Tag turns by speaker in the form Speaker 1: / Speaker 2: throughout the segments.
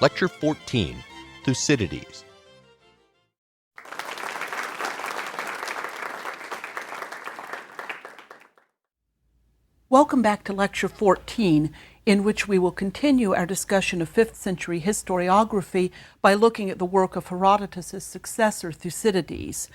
Speaker 1: Lecture 14, Thucydides.
Speaker 2: Welcome back to Lecture 14, in which we will continue our discussion of 5th century historiography by looking at the work of Herodotus' successor, Thucydides.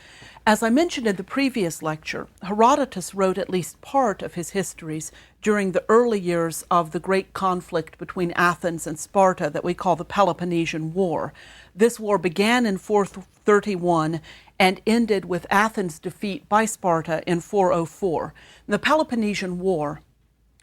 Speaker 2: As I mentioned in the previous lecture, Herodotus wrote at least part of his histories during the early years of the great conflict between Athens and Sparta that we call the Peloponnesian War. This war began in 431 and ended with Athens' defeat by Sparta in 404. The Peloponnesian War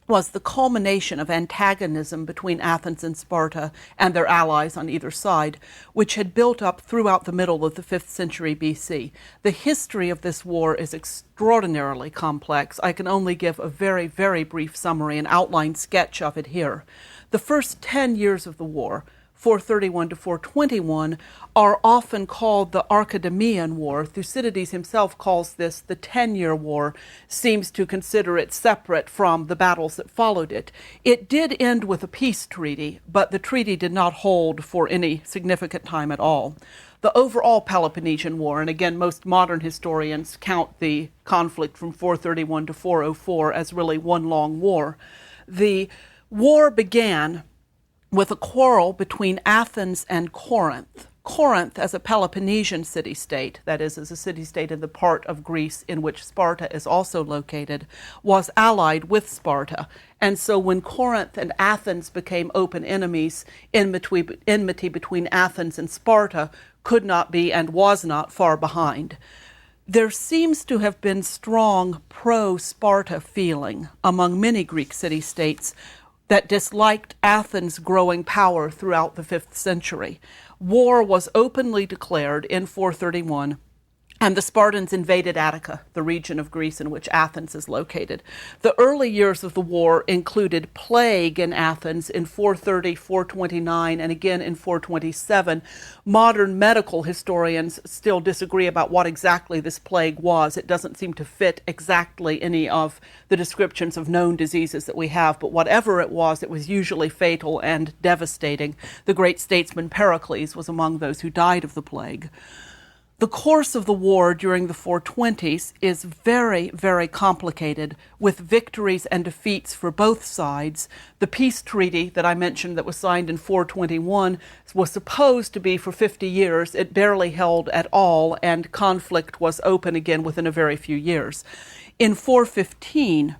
Speaker 2: was the culmination of antagonism between Athens and Sparta and their allies on either side, which had built up throughout the middle of the 5th century BC. The history of this war is extraordinarily complex. I can only give a very, very brief summary, an outline sketch of it here. The first 10 years of the war, 431 to 421, are often called the Archidemian War. Thucydides himself calls this the 10-year war, seems to consider it separate from the battles that followed it. It did end with a peace treaty, but the treaty did not hold for any significant time at all. The overall Peloponnesian War, and again, most modern historians count the conflict from 431 to 404 as really one long war. The war began with a quarrel between Athens and Corinth. Corinth, as a Peloponnesian city-state, that is, as a city-state in the part of Greece in which Sparta is also located, was allied with Sparta. And so when Corinth and Athens became open enemies, enmity between Athens and Sparta could not be and was not far behind. There seems to have been strong pro-Sparta feeling among many Greek city-states that disliked Athens' growing power throughout the 5th century. War was openly declared in 431, and the Spartans invaded Attica, the region of Greece in which Athens is located. The early years of the war included plague in Athens in 430, 429, and again in 427. Modern medical historians still disagree about what exactly this plague was. It doesn't seem to fit exactly any of the descriptions of known diseases that we have, but whatever it was usually fatal and devastating. The great statesman Pericles was among those who died of the plague. The course of the war during the 420s is very, very complicated, with victories and defeats for both sides. The peace treaty that I mentioned that was signed in 421 was supposed to be for 50 years. It barely held at all, and conflict was open again within a very few years. In 415,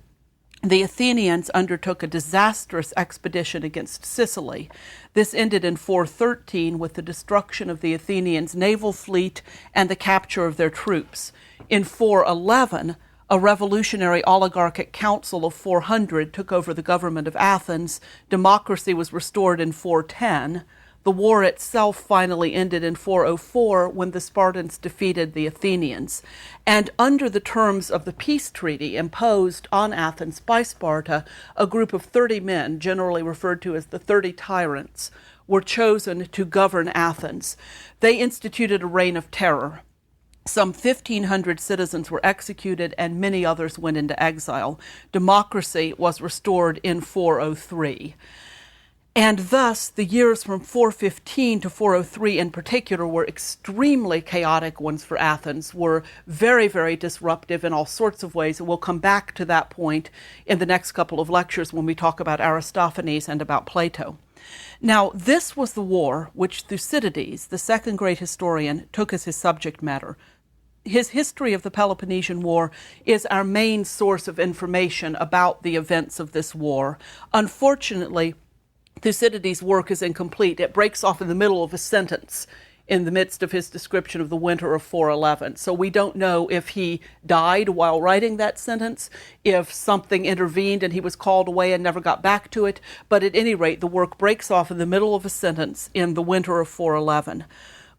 Speaker 2: the Athenians undertook a disastrous expedition against Sicily. This ended in 413 with the destruction of the Athenians' naval fleet and the capture of their troops. In 411, a revolutionary oligarchic council of 400 took over the government of Athens. Democracy was restored in 410. The war itself finally ended in 404 when the Spartans defeated the Athenians. And under the terms of the peace treaty imposed on Athens by Sparta, a group of 30 men, generally referred to as the 30 tyrants, were chosen to govern Athens. They instituted a reign of terror. Some 1,500 citizens were executed and many others went into exile. Democracy was restored in 403. And thus, the years from 415 to 403 in particular were extremely chaotic ones for Athens, were very, very disruptive in all sorts of ways. And we'll come back to that point in the next couple of lectures when we talk about Aristophanes and about Plato. Now, this was the war which Thucydides, the second great historian, took as his subject matter. His history of the Peloponnesian War is our main source of information about the events of this war. Unfortunately, Thucydides' work is incomplete. It breaks off in the middle of a sentence in the midst of his description of the winter of 411. So we don't know if he died while writing that sentence, if something intervened and he was called away and never got back to it. But at any rate, the work breaks off in the middle of a sentence in the winter of 411.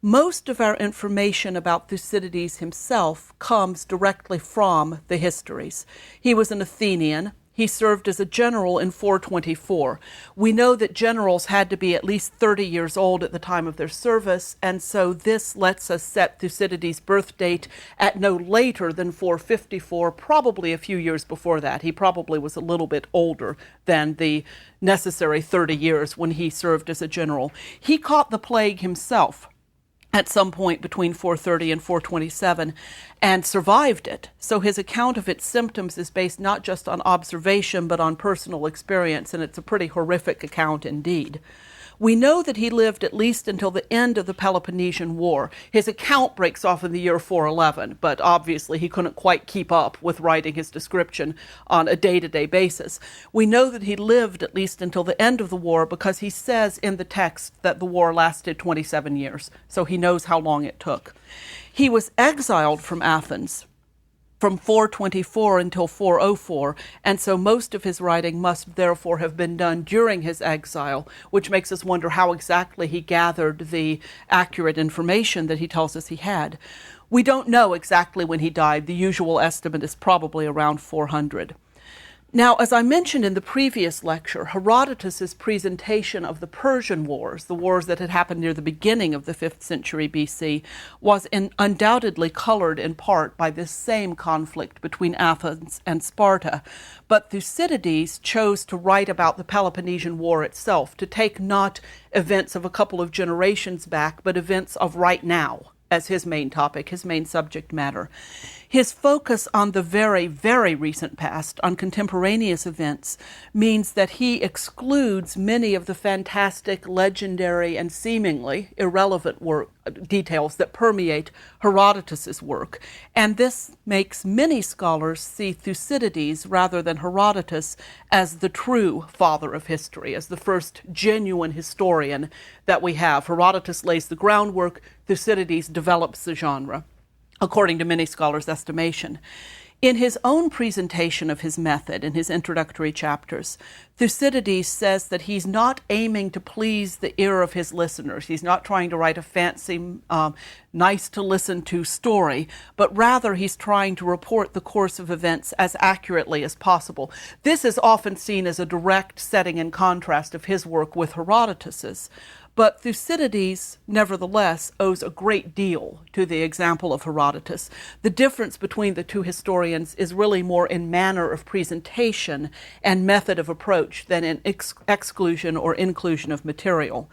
Speaker 2: Most of our information about Thucydides himself comes directly from the histories. He was an Athenian. he served as a general in 424. We know that generals had to be at least 30 years old at the time of their service, and so this lets us set Thucydides' birth date at no later than 454, probably a few years before that. He probably was a little bit older than the necessary 30 years when he served as a general. He caught the plague himself at some point between 430 and 427, and survived it. So his account of its symptoms is based not just on observation, but on personal experience, and it's a pretty horrific account indeed. We know that he lived at least until the end of the Peloponnesian War. His account breaks off in the year 411, but obviously he couldn't quite keep up with writing his description on a day-to-day basis. We know that he lived at least until the end of the war because he says in the text that the war lasted 27 years, so he knows how long it took. He was exiled from Athens from 424 until 404, and so most of his writing must therefore have been done during his exile, which makes us wonder how exactly he gathered the accurate information that he tells us he had. We don't know exactly when he died. The usual estimate is probably around 400. Now, as I mentioned in the previous lecture, Herodotus' presentation of the Persian Wars, the wars that had happened near the beginning of the 5th century BC, was undoubtedly colored in part by this same conflict between Athens and Sparta. But Thucydides chose to write about the Peloponnesian War itself, to take not events of a couple of generations back, but events of right now as his main topic, his main subject matter. His focus on the very, very recent past, on contemporaneous events, means that he excludes many of the fantastic, legendary, and seemingly irrelevant details that permeate Herodotus' work. And this makes many scholars see Thucydides, rather than Herodotus, as the true father of history, as the first genuine historian that we have. Herodotus lays the groundwork, Thucydides develops the genre, according to many scholars' estimation. In his own presentation of his method, in his introductory chapters, Thucydides says that he's not aiming to please the ear of his listeners. He's not trying to write a fancy, nice-to-listen-to story, but rather he's trying to report the course of events as accurately as possible. This is often seen as a direct setting in contrast of his work with Herodotus's. But Thucydides, nevertheless, owes a great deal to the example of Herodotus. The difference between the two historians is really more in manner of presentation and method of approach than in exclusion or inclusion of material.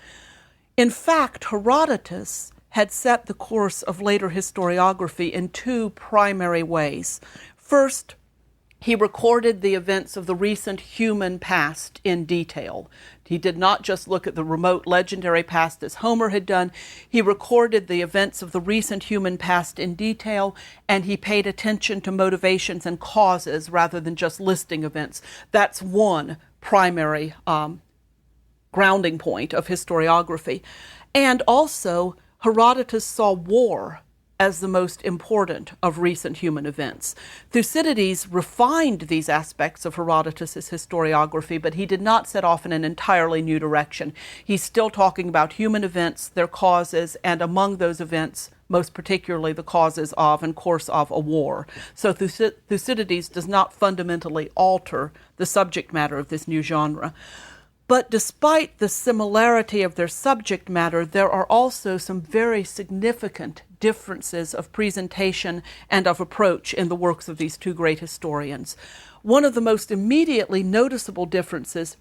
Speaker 2: In fact, Herodotus had set the course of later historiography in two primary ways. First, he recorded the events of the recent human past in detail. He did not just look at the remote legendary past as Homer had done. He recorded the events of the recent human past in detail, and he paid attention to motivations and causes rather than just listing events. That's one primary grounding point of historiography. And also, Herodotus saw war as the most important of recent human events. Thucydides refined these aspects of Herodotus' historiography, but he did not set off in an entirely new direction. He's still talking about human events, their causes, and among those events, most particularly the causes of and course of a war. So Thucydides does not fundamentally alter the subject matter of this new genre. But despite the similarity of their subject matter, there are also some very significant differences of presentation and of approach in the works of these two great historians. One of the most immediately noticeable differences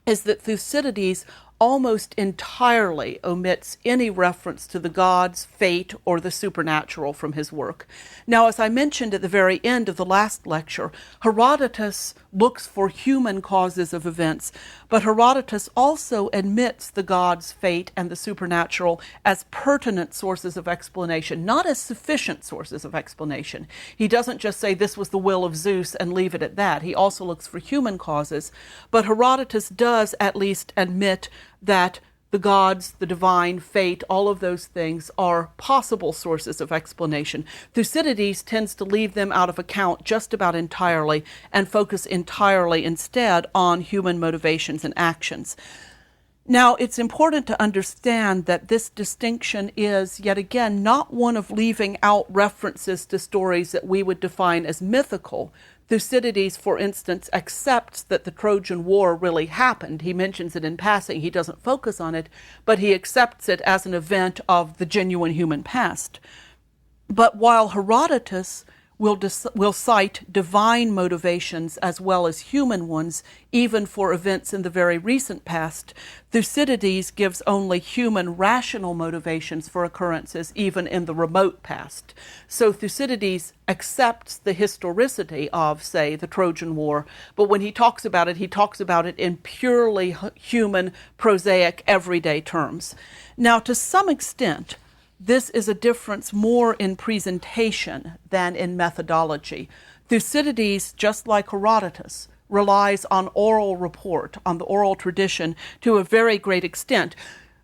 Speaker 2: is that Thucydides almost entirely omits any reference to the gods, fate, or the supernatural from his work. Now, as I mentioned at the very end of the last lecture, Herodotus looks for human causes of events, but Herodotus also admits the gods, fate, and the supernatural as pertinent sources of explanation, not as sufficient sources of explanation. He doesn't just say this was the will of Zeus and leave it at that. He also looks for human causes, but Herodotus does at least admit that the gods, the divine, fate, all of those things are possible sources of explanation. Thucydides tends to leave them out of account just about entirely and focus entirely instead on human motivations and actions. Now, it's important to understand that this distinction is, yet again, not one of leaving out references to stories that we would define as mythical. Thucydides, for instance, accepts that the Trojan War really happened. He mentions it in passing. He doesn't focus on it, but he accepts it as an event of the genuine human past. But while Herodotus will cite divine motivations as well as human ones, even for events in the very recent past, Thucydides gives only human rational motivations for occurrences even in the remote past. So Thucydides accepts the historicity of, say, the Trojan War, but when he talks about it in purely human, prosaic, everyday terms. Now, to some extent, this is a difference more in presentation than in methodology. Thucydides, just like Herodotus, relies on oral report, on the oral tradition, to a very great extent.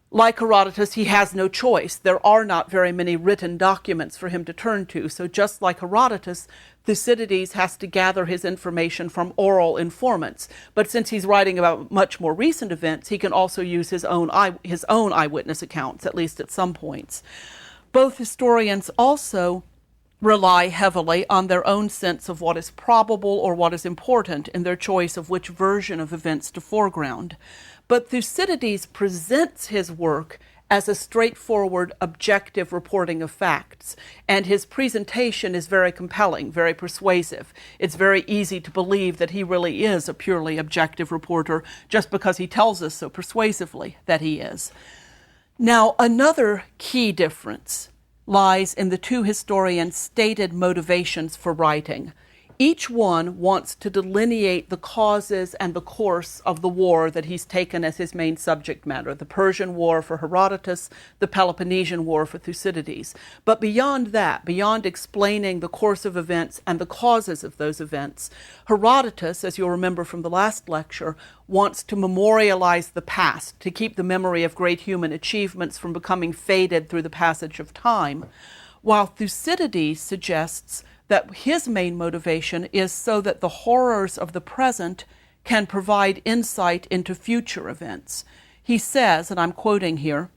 Speaker 2: Like Herodotus, he has no choice. There are not very many written documents for him to turn to. So just like Herodotus, Thucydides has to gather his information from oral informants. But since he's writing about much more recent events, he can also use his own eyewitness accounts, at least at some points. Both historians also rely heavily on their own sense of what is probable or what is important in their choice of which version of events to foreground. But Thucydides presents his work as a straightforward, objective reporting of facts, and his presentation is very compelling, very persuasive. It's very easy to believe that he really is a purely objective reporter just because he tells us so persuasively that he is. Now, another key difference lies in the two historians' stated motivations for writing. Each one wants to delineate the causes and the course of the war that he's taken as his main subject matter, the Persian War for Herodotus, the Peloponnesian War for Thucydides. But beyond that, beyond explaining the course of events and the causes of those events, Herodotus, as you'll remember from the last lecture, wants to memorialize the past, to keep the memory of great human achievements from becoming faded through the passage of time, while Thucydides suggests that his main motivation is so that the horrors of the present can provide insight into future events. He says, and I'm quoting here,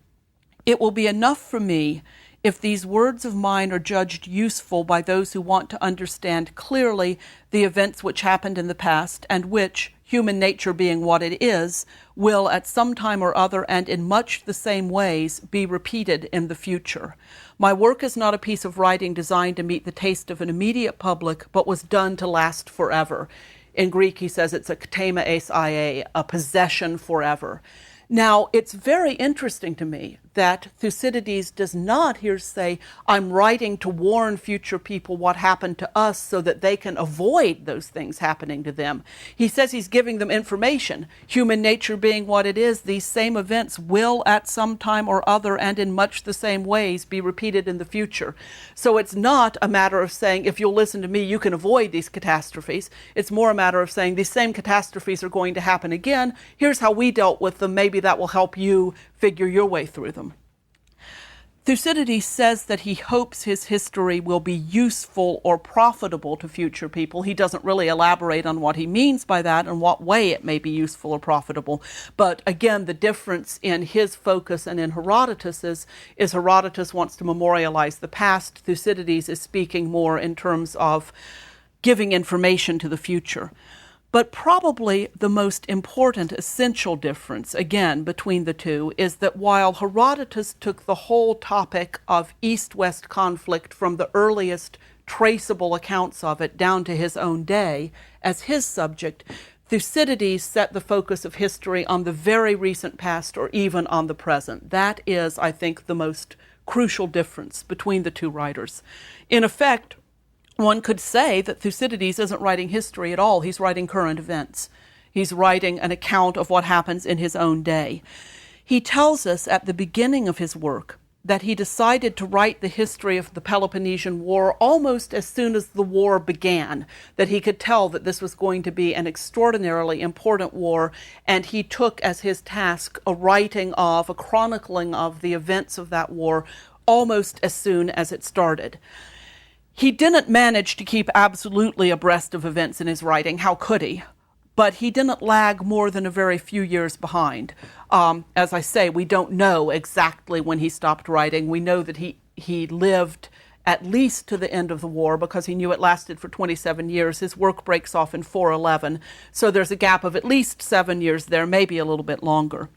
Speaker 2: "It will be enough for me if these words of mine are judged useful by those who want to understand clearly the events which happened in the past and which, human nature being what it is, will at some time or other and in much the same ways be repeated in the future. My work is not a piece of writing designed to meet the taste of an immediate public, but was done to last forever." In Greek, he says it's a ktema eis ie, a possession forever. Now, it's very interesting to me that Thucydides does not here say, I'm writing to warn future people what happened to us so that they can avoid those things happening to them. He says he's giving them information. Human nature being what it is, these same events will at some time or other and in much the same ways be repeated in the future. So it's not a matter of saying, if you'll listen to me, you can avoid these catastrophes. It's more a matter of saying these same catastrophes are going to happen again. Here's how we dealt with them. Maybe that will help you figure your way through them. Thucydides says that he hopes his history will be useful or profitable to future people. He doesn't really elaborate on what he means by that and what way it may be useful or profitable. But again, the difference in his focus and in Herodotus's is Herodotus wants to memorialize the past. Thucydides is speaking more in terms of giving information to the future. But probably the most important essential difference, again, between the two is that while Herodotus took the whole topic of East-West conflict from the earliest traceable accounts of it down to his own day as his subject, Thucydides set the focus of history on the very recent past or even on the present. That is, I think, the most crucial difference between the two writers. In effect, one could say that Thucydides isn't writing history at all. He's writing current events. He's writing an account of what happens in his own day. He tells us at the beginning of his work that he decided to write the history of the Peloponnesian War almost as soon as the war began, that he could tell that this was going to be an extraordinarily important war, and he took as his task a chronicling of the events of that war almost as soon as it started. He didn't manage to keep absolutely abreast of events in his writing. How could he? But he didn't lag more than a very few years behind. As I say, we don't know exactly when he stopped writing. We know that he lived at least to the end of the war because he knew it lasted for 27 years. His work breaks off in 411, so there's a gap of at least 7 years there, maybe a little bit longer.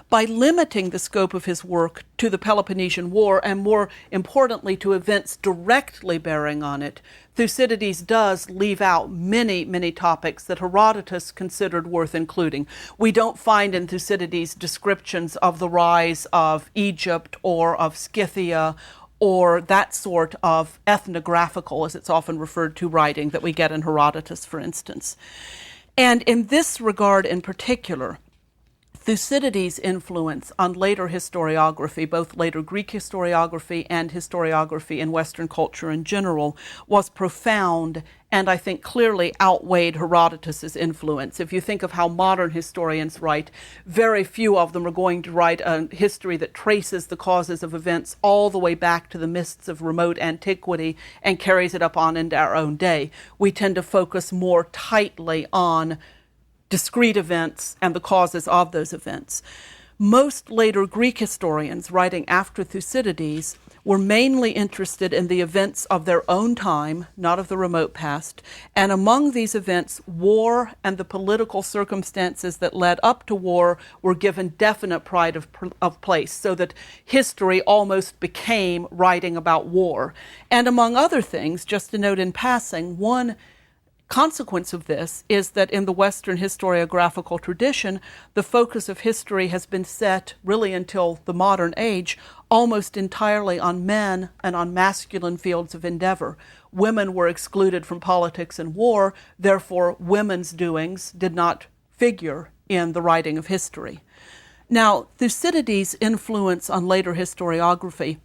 Speaker 2: By limiting the scope of his work to the Peloponnesian War, and more importantly to events directly bearing on it, Thucydides does leave out many, many topics that Herodotus considered worth including. We don't find in Thucydides descriptions of the rise of Egypt or of Scythia or that sort of ethnographical, as it's often referred to, writing that we get in Herodotus, for instance. And in this regard in particular, Thucydides' influence on later historiography, both later Greek historiography and historiography in Western culture in general, was profound and I think clearly outweighed Herodotus' influence. If you think of how modern historians write, very few of them are going to write a history that traces the causes of events all the way back to the mists of remote antiquity and carries it up on into our own day. We tend to focus more tightly on discrete events and the causes of those events. Most later Greek historians writing after Thucydides were mainly interested in the events of their own time, not of the remote past, and among these events, war and the political circumstances that led up to war were given definite pride of place, so that history almost became writing about war. And among other things, just to note in passing, one consequence of this is that in the Western historiographical tradition, the focus of history has been set, really until the modern age, almost entirely on men and on masculine fields of endeavor. Women were excluded from politics and war, therefore women's doings did not figure in the writing of history. Now, Thucydides' influence on later historiography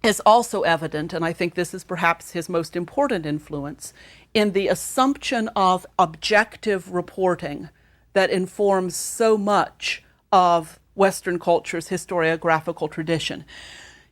Speaker 2: is also evident, and I think this is perhaps his most important influence, in the assumption of objective reporting that informs so much of Western culture's historiographical tradition.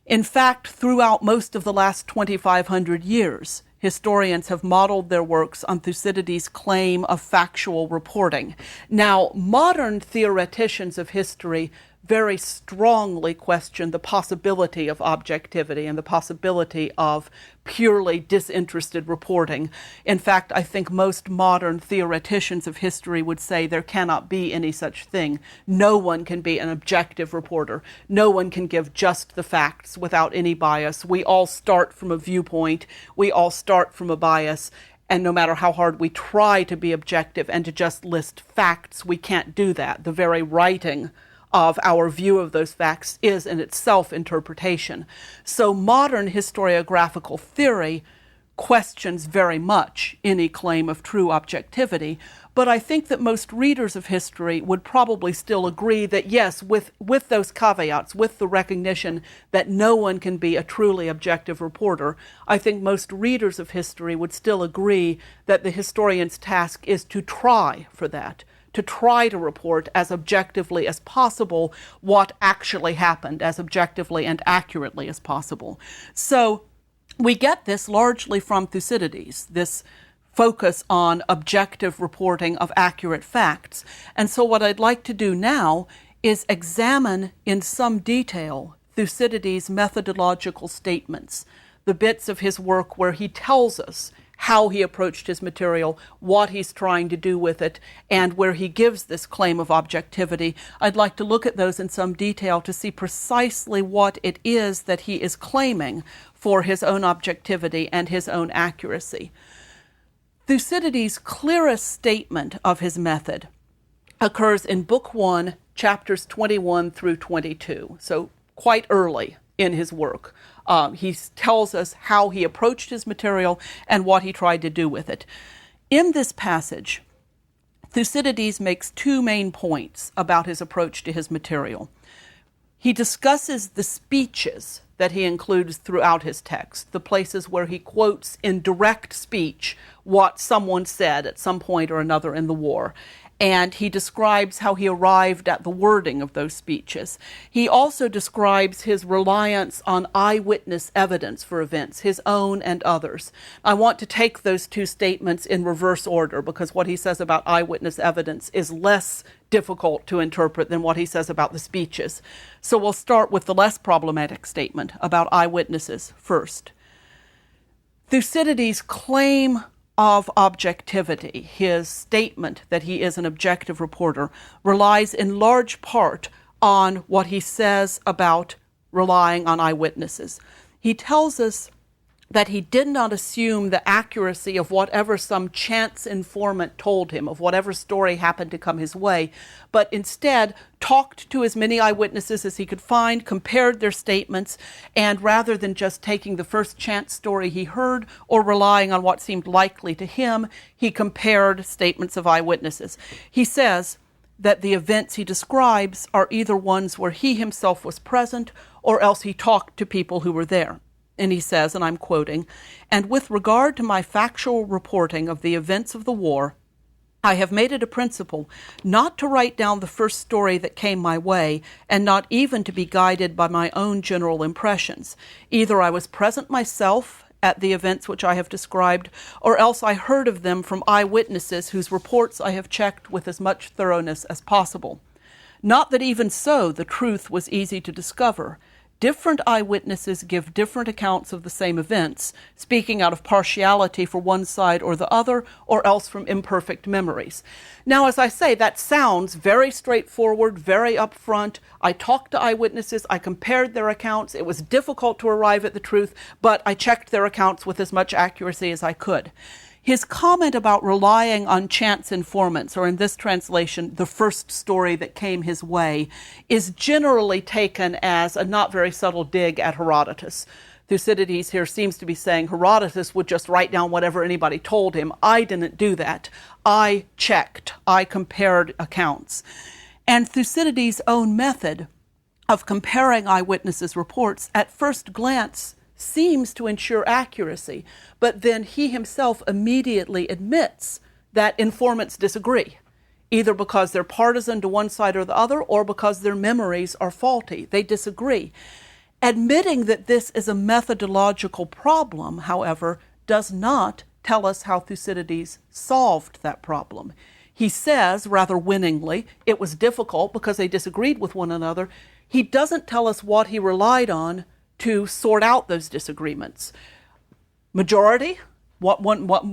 Speaker 2: In fact, throughout most of the last 2,500 years, historians have modeled their works on Thucydides' claim of factual reporting. Now, modern theoreticians of history very strongly question the possibility of objectivity and the possibility of purely disinterested reporting. In fact, I think most modern theoreticians of history would say there cannot be any such thing. No one can be an objective reporter. No one can give just the facts without any bias. We all start from a viewpoint. We all start from a bias. And no matter how hard we try to be objective and to just list facts, we can't do that. The very writing of our view of those facts is in itself interpretation. So modern historiographical theory questions very much any claim of true objectivity, but I think that most readers of history would probably still agree that yes, with those caveats, with the recognition that no one can be a truly objective reporter, I think most readers of history would still agree that the historian's task is to try for that, to try to report as objectively as possible what actually happened, as objectively and accurately as possible. So we get this largely from Thucydides, this focus on objective reporting of accurate facts. And so what I'd like to do now is examine in some detail Thucydides' methodological statements, the bits of his work where he tells us how he approached his material, what he's trying to do with it, and where he gives this claim of objectivity. I'd like to look at those in some detail to see precisely what it is that he is claiming for his own objectivity and his own accuracy. Thucydides' clearest statement of his method occurs in Book 1, chapters 21 through 22, so quite early in his work. He tells us how he approached his material and what he tried to do with it. In this passage, Thucydides makes two main points about his approach to his material. He discusses the speeches that he includes throughout his text, the places where he quotes in direct speech what someone said at some point or another in the war. And he describes how he arrived at the wording of those speeches. He also describes his reliance on eyewitness evidence for events, his own and others. I want to take those two statements in reverse order because what he says about eyewitness evidence is less difficult to interpret than what he says about the speeches. So we'll start with the less problematic statement about eyewitnesses first. Thucydides' claim of objectivity, his statement that he is an objective reporter, relies in large part on what he says about relying on eyewitnesses. He tells us that he did not assume the accuracy of whatever some chance informant told him, of whatever story happened to come his way, but instead talked to as many eyewitnesses as he could find, compared their statements, and rather than just taking the first chance story he heard or relying on what seemed likely to him, he compared statements of eyewitnesses. He says that the events he describes are either ones where he himself was present or else he talked to people who were there. And he says, and I'm quoting, "And with regard to my factual reporting of the events of the war, I have made it a principle not to write down the first story that came my way, and not even to be guided by my own general impressions. Either I was present myself at the events which I have described, or else I heard of them from eyewitnesses whose reports I have checked with as much thoroughness as possible. Not that even so the truth was easy to discover. Different eyewitnesses give different accounts of the same events, speaking out of partiality for one side or the other, or else from imperfect memories." Now, as I say, that sounds very straightforward, very upfront. I talked to eyewitnesses, I compared their accounts. It was difficult to arrive at the truth, but I checked their accounts with as much accuracy as I could. His comment about relying on chance informants, or in this translation, the first story that came his way, is generally taken as a not very subtle dig at Herodotus. Thucydides here seems to be saying Herodotus would just write down whatever anybody told him. I didn't do that. I checked. I compared accounts. And Thucydides' own method of comparing eyewitnesses' reports at first glance seems to ensure accuracy, but then he himself immediately admits that informants disagree, either because they're partisan to one side or the other, or because their memories are faulty. They disagree. Admitting that this is a methodological problem, however, does not tell us how Thucydides solved that problem. He says, rather winningly, it was difficult because they disagreed with one another. He doesn't tell us what he relied on to sort out those disagreements. Majority, what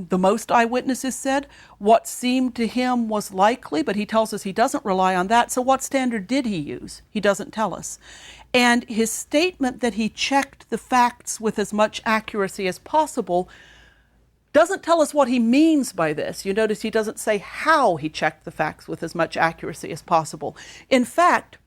Speaker 2: the most eyewitnesses said, what seemed to him was likely, but he tells us he doesn't rely on that. So what standard did he use? He doesn't tell us. And his statement that he checked the facts with as much accuracy as possible doesn't tell us what he means by this. You notice he doesn't say how he checked the facts with as much accuracy as possible. In fact,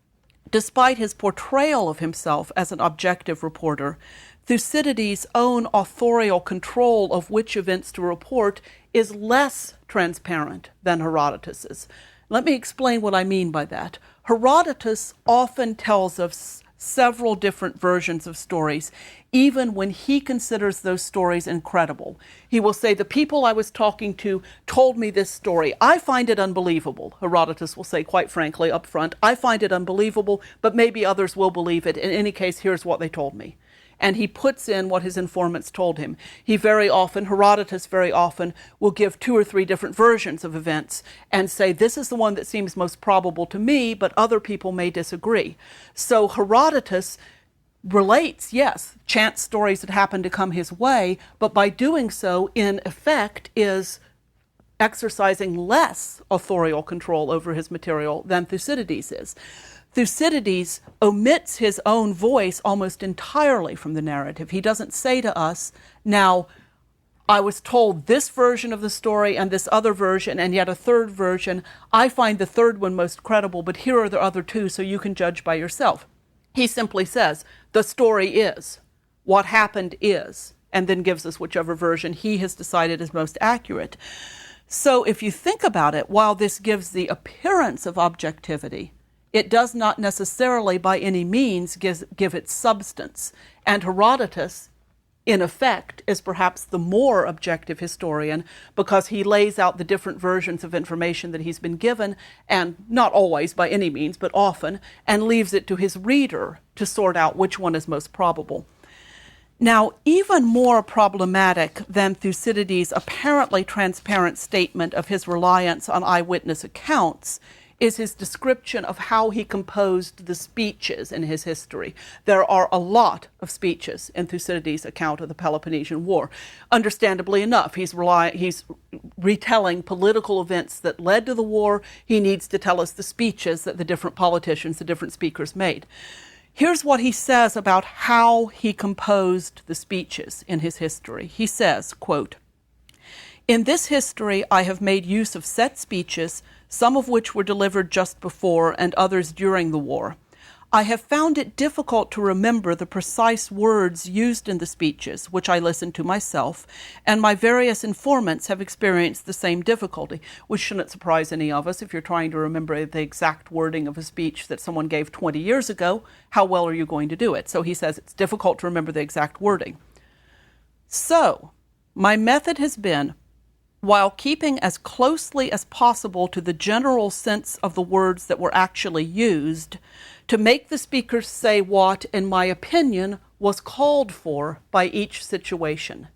Speaker 2: despite his portrayal of himself as an objective reporter, Thucydides' own authorial control of which events to report is less transparent than Herodotus's. Let me explain what I mean by that. Herodotus often tells us several different versions of stories, even when he considers those stories incredible. He will say, the people I was talking to told me this story. I find it unbelievable. Herodotus will say, quite frankly, up front, I find it unbelievable, but maybe others will believe it. In any case, here's what they told me. And he puts in what his informants told him. Herodotus very often will give 2 or 3 different versions of events and say, this is the one that seems most probable to me, but other people may disagree. So Herodotus relates, yes, chance stories that happen to come his way, but by doing so, in effect, is exercising less authorial control over his material than Thucydides is. Thucydides omits his own voice almost entirely from the narrative. He doesn't say to us, now, I was told this version of the story and this other version and yet a third version. I find the third one most credible, but here are the other 2, so you can judge by yourself. He simply says, the story is, what happened is, and then gives us whichever version he has decided is most accurate. So if you think about it, while this gives the appearance of objectivity, it does not necessarily by any means give it substance. And Herodotus, in effect, is perhaps the more objective historian because he lays out the different versions of information that he's been given, and not always by any means, but often, and leaves it to his reader to sort out which one is most probable. Now, even more problematic than Thucydides' apparently transparent statement of his reliance on eyewitness accounts is his description of how he composed the speeches in his history. There are a lot of speeches in Thucydides' account of the Peloponnesian War. Understandably enough, he's retelling political events that led to the war. He needs to tell us the speeches that the different politicians, the different speakers made. Here's what he says about how he composed the speeches in his history. He says, quote, "In this history I have made use of set speeches, some of which were delivered just before and others during the war. I have found it difficult to remember the precise words used in the speeches, which I listened to myself, and my various informants have experienced the same difficulty," which shouldn't surprise any of us. If you're trying to remember the exact wording of a speech that someone gave 20 years ago, how well are you going to do it? So he says it's difficult to remember the exact wording. "So, my method has been, while keeping as closely as possible to the general sense of the words that were actually used, to make the speakers say what, in my opinion, was called for by each situation."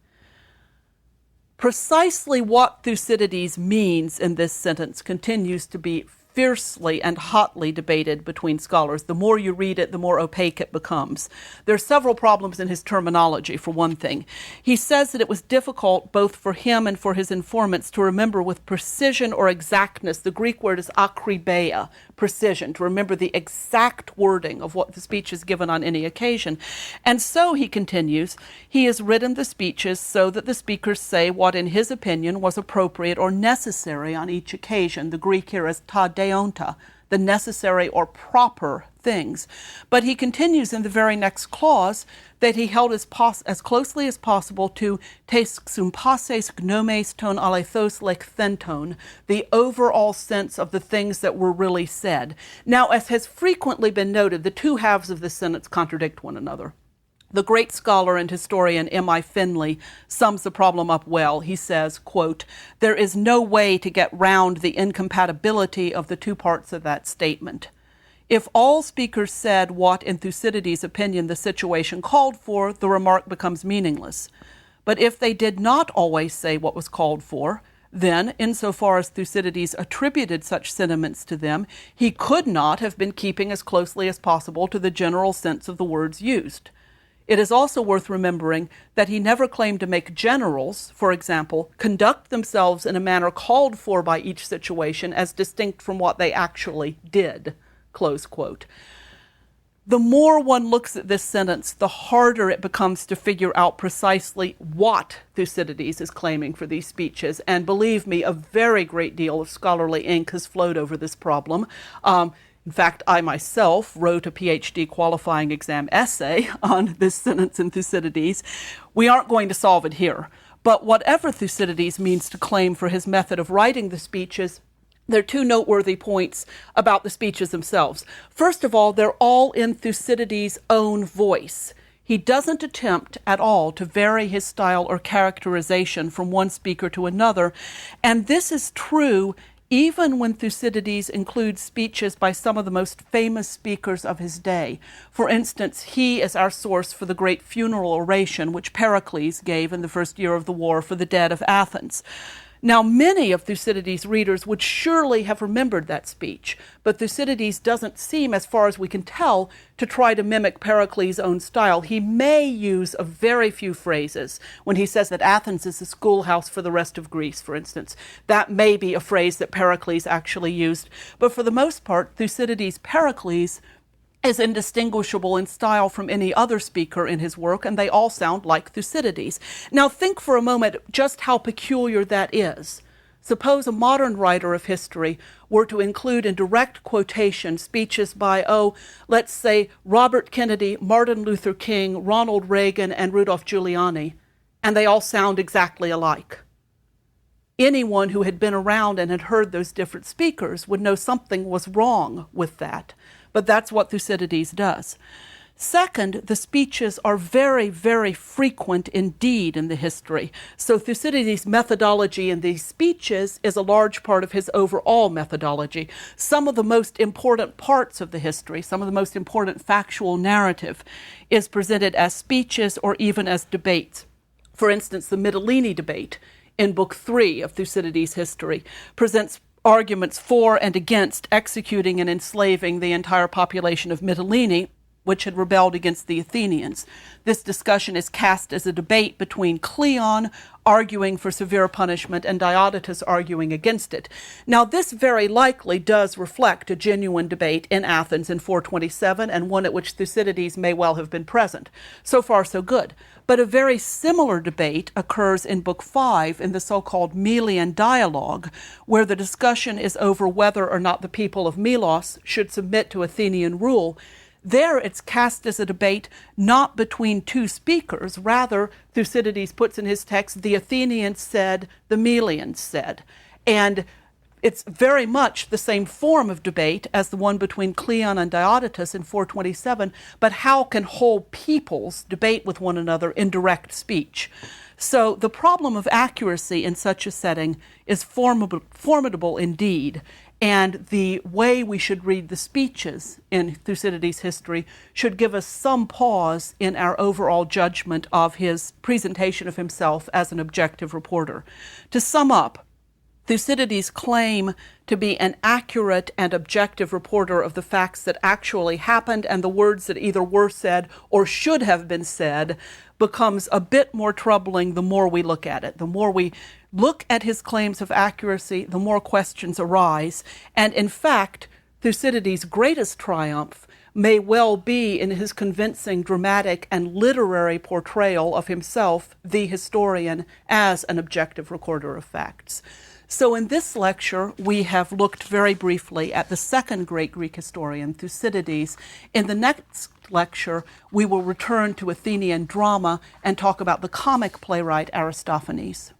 Speaker 2: Precisely what Thucydides means in this sentence continues to be fiercely and hotly debated between scholars. The more you read it, the more opaque it becomes. There are several problems in his terminology, for one thing. He says that it was difficult both for him and for his informants to remember with precision or exactness. The Greek word is akribeia, precision, to remember the exact wording of what the speech is given on any occasion. And so, he continues, he has written the speeches so that the speakers say what in his opinion was appropriate or necessary on each occasion. The Greek here is ta deonta, the necessary or proper things. But he continues in the very next clause that he held as closely as possible to tes xumpases gnomes ton alethos lekthenton, the overall sense of the things that were really said. Now, as has frequently been noted, the two halves of this sentence contradict one another. The great scholar and historian M.I. Finley sums the problem up well. He says, quote, "There is no way to get round the incompatibility of the two parts of that statement. If all speakers said what, in Thucydides' opinion, the situation called for, the remark becomes meaningless. But if they did not always say what was called for, then, insofar as Thucydides attributed such sentiments to them, he could not have been keeping as closely as possible to the general sense of the words used. It is also worth remembering that he never claimed to make generals, for example, conduct themselves in a manner called for by each situation as distinct from what they actually did." Close quote. The more one looks at this sentence, the harder it becomes to figure out precisely what Thucydides is claiming for these speeches. And believe me, a very great deal of scholarly ink has flowed over this problem. In fact, I myself wrote a PhD qualifying exam essay on this sentence in Thucydides. We aren't going to solve it here. But whatever Thucydides means to claim for his method of writing the speeches, there are two noteworthy points about the speeches themselves. First of all, they're all in Thucydides' own voice. He doesn't attempt at all to vary his style or characterization from one speaker to another, and this is true even when Thucydides includes speeches by some of the most famous speakers of his day. For instance, he is our source for the great funeral oration which Pericles gave in the first year of the war for the dead of Athens. Now, many of Thucydides' readers would surely have remembered that speech, but Thucydides doesn't seem, as far as we can tell, to try to mimic Pericles' own style. He may use a very few phrases when he says that Athens is the schoolhouse for the rest of Greece, for instance. That may be a phrase that Pericles actually used, but for the most part, Thucydides' Pericles is indistinguishable in style from any other speaker in his work, and they all sound like Thucydides. Now think for a moment just how peculiar that is. Suppose a modern writer of history were to include in direct quotation speeches by, let's say, Robert Kennedy, Martin Luther King, Ronald Reagan, and Rudolph Giuliani, and they all sound exactly alike. Anyone who had been around and had heard those different speakers would know something was wrong with that. But that's what Thucydides does. Second, the speeches are very, very frequent indeed in the history. So Thucydides' methodology in these speeches is a large part of his overall methodology. Some of the most important parts of the history, some of the most important factual narrative, is presented as speeches or even as debates. For instance, the Mytilene debate in Book 3 of Thucydides' history presents arguments for and against executing and enslaving the entire population of Mytilene, which had rebelled against the Athenians. This discussion is cast as a debate between Cleon arguing for severe punishment and Diodotus arguing against it. Now, this very likely does reflect a genuine debate in Athens in 427, and one at which Thucydides may well have been present. So far, so good. But a very similar debate occurs in Book 5 in the so-called Melian dialogue, where the discussion is over whether or not the people of Melos should submit to Athenian rule. There it's cast as a debate not between two speakers. Rather, Thucydides puts in his text, the Athenians said, the Melians said. And it's very much the same form of debate as the one between Cleon and Diodotus in 427, but how can whole peoples debate with one another in direct speech? So the problem of accuracy in such a setting is formidable indeed. And the way we should read the speeches in Thucydides' history should give us some pause in our overall judgment of his presentation of himself as an objective reporter. To sum up, Thucydides' claim to be an accurate and objective reporter of the facts that actually happened and the words that either were said or should have been said becomes a bit more troubling the more we look at it. The more we look at his claims of accuracy, the more questions arise. And in fact, Thucydides' greatest triumph may well be in his convincing dramatic and literary portrayal of himself, the historian, as an objective recorder of facts. So in this lecture, we have looked very briefly at the second great Greek historian, Thucydides. In the next lecture, we will return to Athenian drama and talk about the comic playwright Aristophanes.